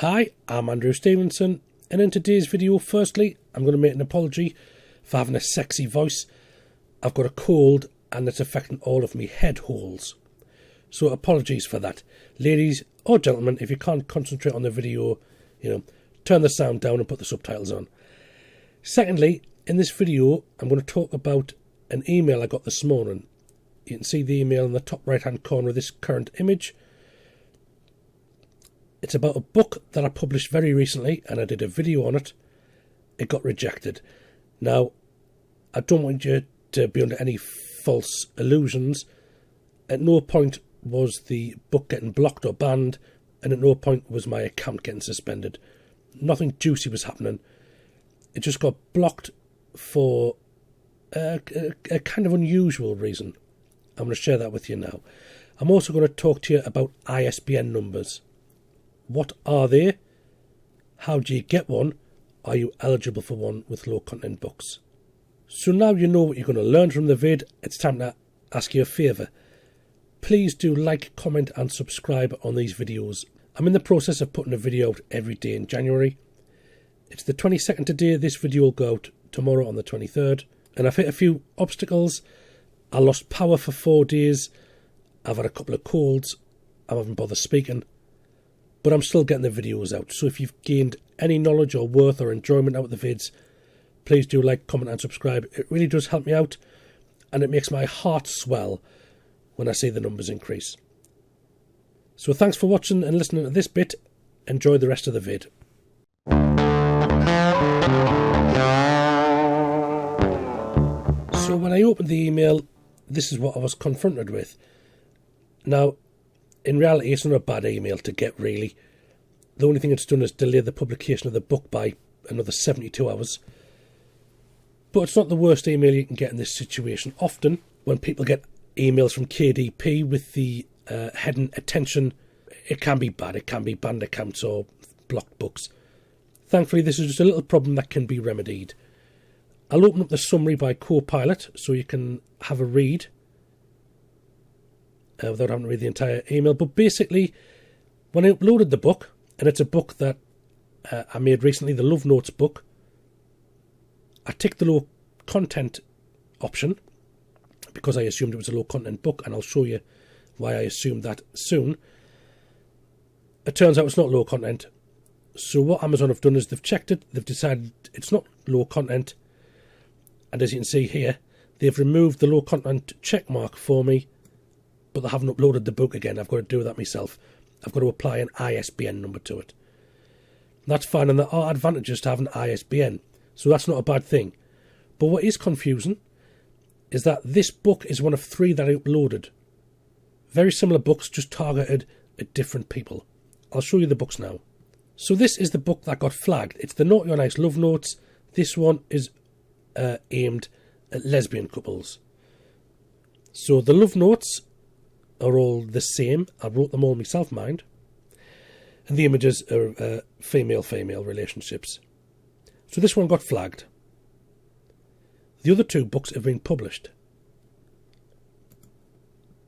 Hi, I'm Andrew Stevenson, and in today's video, firstly, I'm going to make an apology for having a sexy voice. I've got a cold and it's affecting all of my head holes. So apologies for that. Ladies or gentlemen, if you can't concentrate on the video, turn the sound down and put the subtitles on. Secondly, in this video, I'm going to talk about an email I got this morning. You can see the email in the top right hand corner of this current image. It's about a book that I published very recently and I did a video on it. It got rejected. Now, I don't want you to be under any false illusions. At no point was the book getting blocked or banned, and at no point was my account getting suspended. Nothing juicy was happening. It just got blocked for a kind of unusual reason. I'm going to share that with you now. I'm also going to talk to you about ISBN numbers. What are they? How do you get one? Are you eligible for one with low content books? So now you know what you're going to learn from the vid, it's time to ask you a favour. Please do like, comment and subscribe on these videos. I'm in the process of putting a video out every day in January. It's the 22nd today, this video will go out tomorrow on the 23rd. And I've hit a few obstacles. I lost power for 4 days. I've had a couple of colds. I haven't bothered speaking. But I'm still getting the videos out. So if you've gained any knowledge or worth or enjoyment out of the vids, please do like, comment and subscribe. It really does help me out. And it makes my heart swell when I see the numbers increase. So thanks for watching and listening to this bit. Enjoy the rest of the vid. So when I opened the email, this is what I was confronted with. Now, in reality, it's not a bad email to get, really. The only thing it's done is delay the publication of the book by another 72 hours. But it's not the worst email you can get in this situation. Often, when people get emails from KDP with the heading attention, it can be bad. It can be banned accounts or blocked books. Thankfully, this is just a little problem that can be remedied. I'll open up the summary by Copilot so you can have a read without having to read the entire email. But basically, when I uploaded the book, and it's a book that I made recently, the Love Notes book, I ticked the low content option because I assumed it was a low content book, and I'll show you why I assumed that soon. It turns out it's not low content. So what Amazon have done is they've checked it, they've decided it's not low content, and as you can see here, they've removed the low content check mark for me, but they haven't uploaded the book again. I've got to do that myself. I've got to apply an ISBN number to it. That's fine, and there are advantages to having an ISBN, so that's not a bad thing. But what is confusing is that this book is one of 3 that I uploaded. Very similar books, just targeted at different people. I'll show you the books now. So this is the book that got flagged. It's the Naughty or Nice Love Notes. This one is aimed at lesbian couples. So the Love Notes are all the same. I wrote them all myself, mind. And the images are female-female relationships. So this one got flagged. The other 2 books have been published.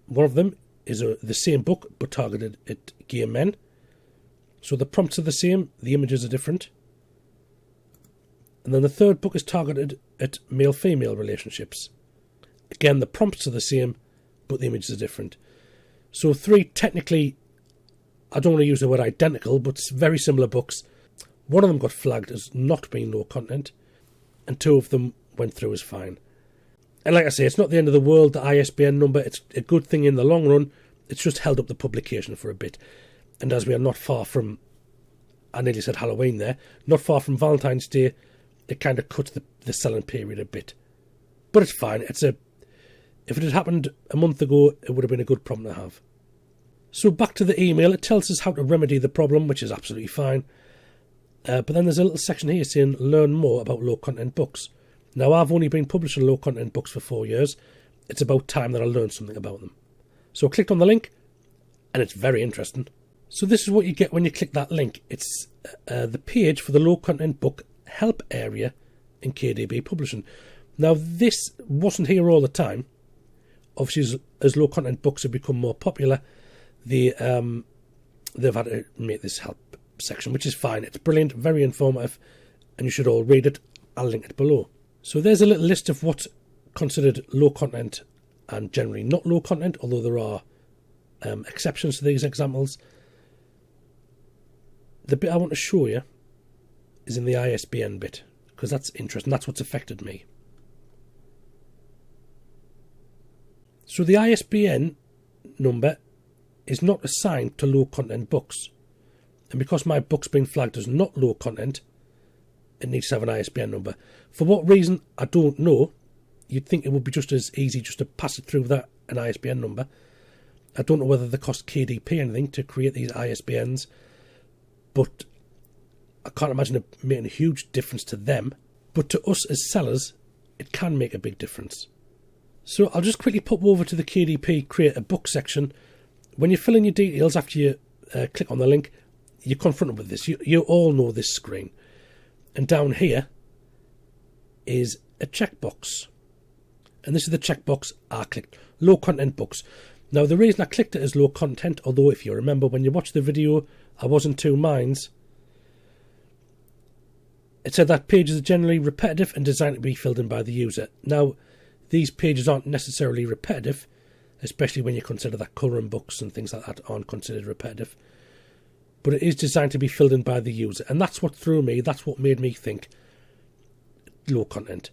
One of them is the same book but targeted at gay men. So the prompts are the same, the images are different. And then the 3rd book is targeted at male-female relationships. Again, the prompts are the same, but the images are different. So 3 technically, I don't want to use the word identical, but very similar books. One of them got flagged as not being low content, and 2 of them went through as fine. And like I say, it's not the end of the world, the ISBN number. It's a good thing in the long run. It's just held up the publication for a bit. And as we are not far from, I nearly said Halloween there, not far from Valentine's Day, it kind of cuts the selling period a bit. But it's fine. If it had happened a month ago, it would have been a good problem to have. So back to the email. It tells us how to remedy the problem, which is absolutely fine. But then there's a little section here saying, learn more about low content books. Now, I've only been publishing low content books for 4 years. It's about time that I learned something about them. So I clicked on the link, and it's very interesting. So this is what you get when you click that link. It's the page for the low content book help area in KDP Publishing. Now, this wasn't here all the time. Obviously, as low content books have become more popular, they've had to make this help section, which is fine. It's brilliant, very informative, and you should all read it. I'll link it below. So there's a little list of what's considered low content and generally not low content, although there are exceptions to these examples. The bit I want to show you is in the ISBN bit, because that's interesting. That's what's affected me. So the ISBN number is not assigned to low content books, and because my book's been flagged as not low content, it needs to have an ISBN number. For what reason, I don't know. You'd think it would be just as easy just to pass it through without an ISBN number. I don't know whether they cost KDP anything to create these ISBNs, but I can't imagine it making a huge difference to them. But to us as sellers, it can make a big difference. So I'll just quickly pop over to the KDP Create a Book section. When you fill in your details after you click on the link, you're confronted with this. You all know this screen. And down here is a checkbox. And this is the checkbox I clicked. Low content books. Now the reason I clicked it as low content, although if you remember when you watched the video, I was in two minds. It said that pages are generally repetitive and designed to be filled in by the user. Now, these pages aren't necessarily repetitive, especially when you consider that colouring books and things like that aren't considered repetitive. But it is designed to be filled in by the user. And that's what threw me, that's what made me think low content,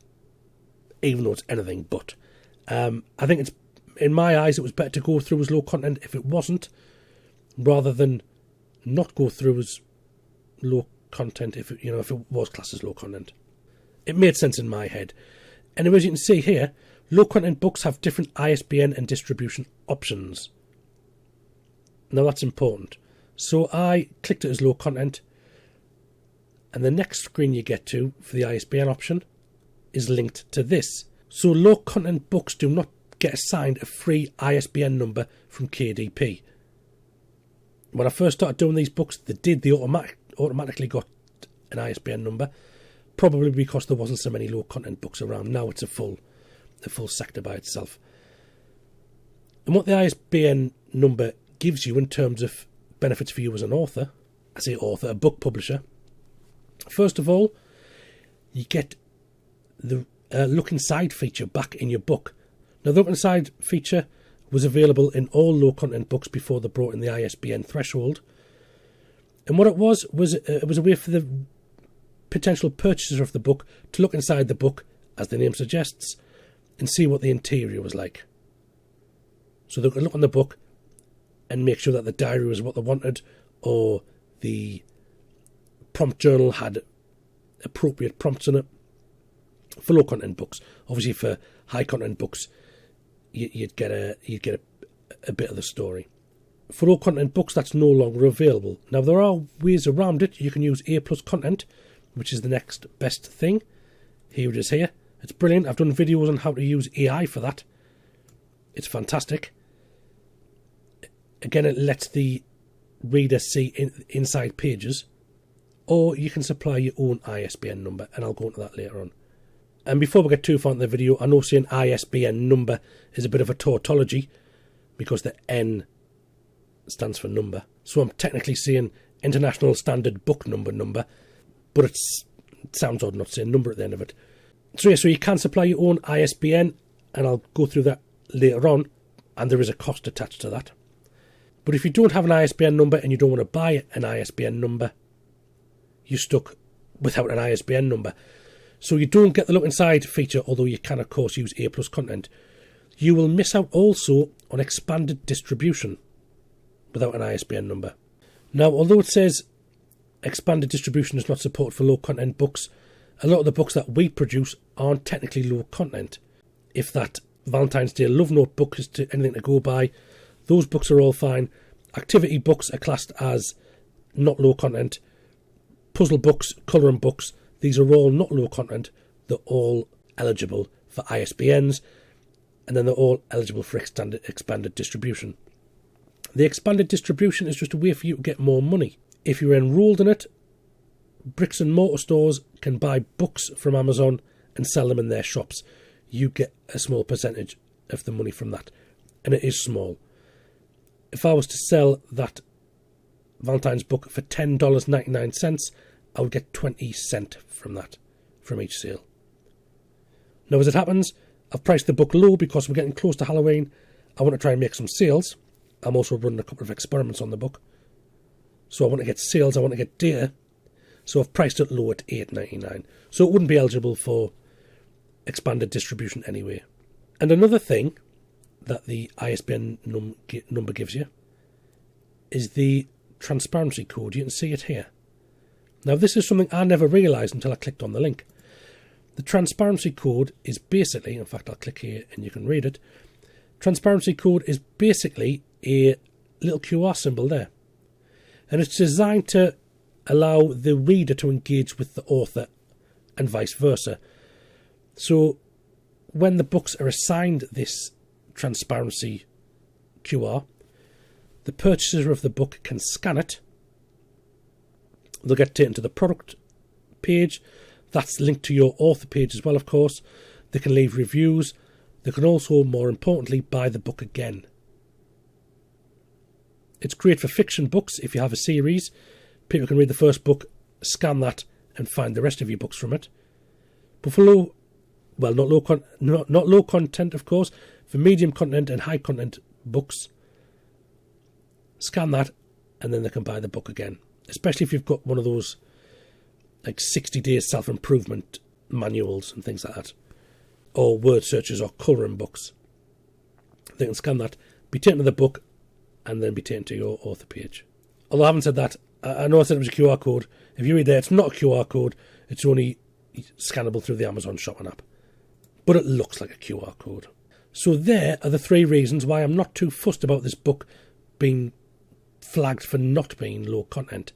even though it's anything but. I think it's, in my eyes, it was better to go through as low content if it wasn't, rather than not go through as low content if it was classed as low content. It made sense in my head. And as you can see here, low content books have different ISBN and distribution options. Now that's important. So I clicked it as low content, and the next screen you get to for the ISBN option is linked to this. So low content books do not get assigned a free ISBN number from KDP. When I first started doing these books, they automatically got an ISBN number, probably because there wasn't so many low content books around. Now it's a full sector by itself. And what the ISBN number gives you in terms of benefits for you as an author, a book publisher, first of all, you get the look inside feature back in your book. Now the look inside feature was available in all low content books before they brought in the ISBN threshold. And what it was a way for the potential purchaser of the book to look inside the book, as the name suggests, and see what the interior was like. So they could look on the book and make sure that the diary was what they wanted, or the prompt journal had appropriate prompts in it for low content books. Obviously for high content books, you'd get a bit of the story. For low content books, that's no longer available. Now there are ways around it. You can use A+ content, which is the next best thing. Here it is here. It's brilliant. I've done videos on how to use AI for that. It's fantastic. Again, it lets the reader see inside pages, or you can supply your own ISBN number, and I'll go into that later on. And before we get too far into the video, I know saying ISBN number is a bit of a tautology because the N stands for number. So I'm technically saying International Standard Book Number, but it sounds odd not saying number at the end of it. So yeah, so you can supply your own ISBN, and I'll go through that later on, and there is a cost attached to that. But if you don't have an ISBN number and you don't want to buy an ISBN number, you're stuck without an ISBN number. So you don't get the look inside feature, although you can of course use A+ content. You will miss out also on expanded distribution without an ISBN number. Now, although it says expanded distribution is not supported for low content books, a lot of the books that we produce aren't technically low content. If that Valentine's Day Love Note book is anything to go by, those books are all fine. Activity books are classed as not low content. Puzzle books, colouring books, these are all not low content. They're all eligible for ISBNs, and then they're all eligible for expanded distribution. The expanded distribution is just a way for you to get more money. If you're enrolled in it, bricks and mortar stores can buy books from Amazon and sell them in their shops. You get a small percentage of the money from that, and it is small. If I was to sell that Valentine's book for $10.99, I would get 20 cents from that, from each sale. Now, as it happens, I've priced the book low because we're getting close to Halloween. I want to try and make some sales. I'm also running a couple of experiments on the book. So I want to get sales, I want to get data. So I've priced it low at $8.99. So it wouldn't be eligible for expanded distribution anyway. And another thing that the ISBN number gives you is the transparency code. You can see it here. Now, this is something I never realised until I clicked on the link. The transparency code is basically, in fact, I'll click here and you can read it. Transparency code is basically a little QR symbol there. And it's designed to allow the reader to engage with the author and vice versa. So when the books are assigned this transparency QR, the purchaser of the book can scan it. They'll get taken to the product page. That's linked to your author page as well, of course. They can leave reviews. They can also, more importantly, buy the book again. It's great for fiction books. If you have a series, people can read the first book, scan that, and find the rest of your books from it. But for not low content, of course, for medium content and high content books, scan that, and then they can buy the book again. Especially if you've got one of those like 60 days self-improvement manuals and things like that, or word searches or colouring books. They can scan that, be taken to the book, and then be taken to your author page. Although I haven't said that, I know I said it was a QR code. If you read there, it's not a QR code, it's only scannable through the Amazon shopping app. But it looks like a QR code. So there are the 3 reasons why I'm not too fussed about this book being flagged for not being low content.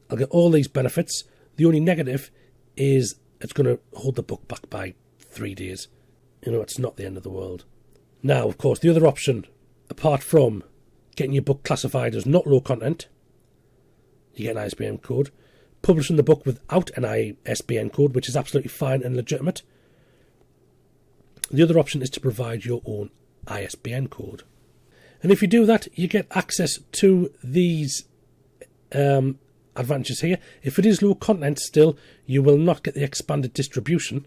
I'll get all these benefits. The only negative is it's going to hold the book back by 3 days. You know, it's not the end of the world. Now, of course, the other option, apart from getting your book classified as not low content, you get an ISBN code. Publishing the book without an ISBN code, which is absolutely fine and legitimate. The other option is to provide your own ISBN code. And if you do that, you get access to these advantages here. If it is low content still, you will not get the expanded distribution.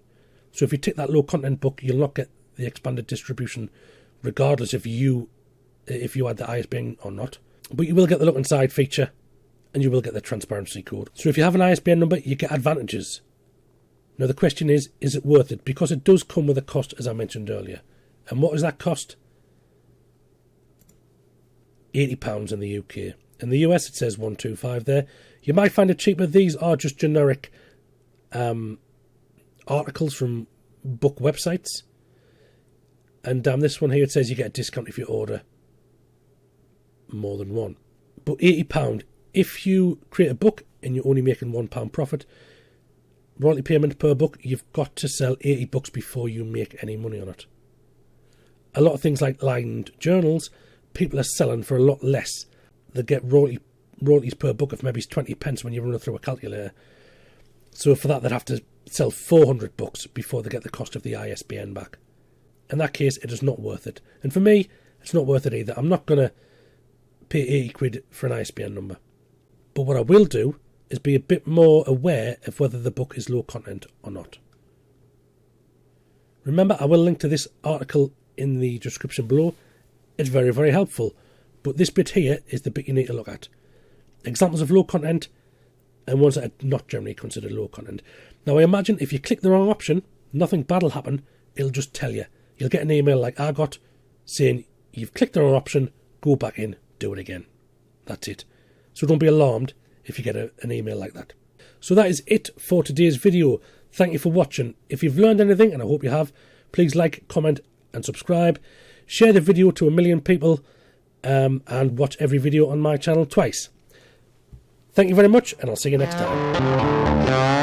So if you take that low content book, you'll not get the expanded distribution regardless if you had the ISBN or not. But you will get the look inside feature and you will get the transparency code. So if you have an ISBN number, you get advantages. Now the question is it worth it? Because it does come with a cost, as I mentioned earlier. And what is that cost? £80 in the UK. In the US, it says $125 there. You might find it cheaper. These are just generic articles from book websites. And this one here, it says you get a discount if you order more than one. But £80, if you create a book and you're only making £1 profit, royalty payment per book, you've got to sell 80 books before you make any money on it. A lot of things like lined journals, people are selling for a lot less. They get royalties per book of maybe 20 pence when you run it through a calculator. So for that, they'd have to sell 400 books before they get the cost of the ISBN back. In that case, it is not worth it. And for me, it's not worth it either. I'm not going to pay 80 quid for an ISBN number. But what I will do is be a bit more aware of whether the book is low content or not. Remember, I will link to this article in the description below. It's very, very helpful. But this bit here is the bit you need to look at. Examples of low content and ones that are not generally considered low content. Now, I imagine if you click the wrong option, nothing bad will happen. It'll just tell you. You'll get an email like I got saying, you've clicked the wrong option, go back in, do it again. That's it. So don't be alarmed if you get an email like that. So that is it for today's video. Thank you for watching. If you've learned anything, and I hope you have, please like, comment and subscribe. Share the video to 1 million people and watch every video on my channel twice. Thank you very much, and I'll see you next time.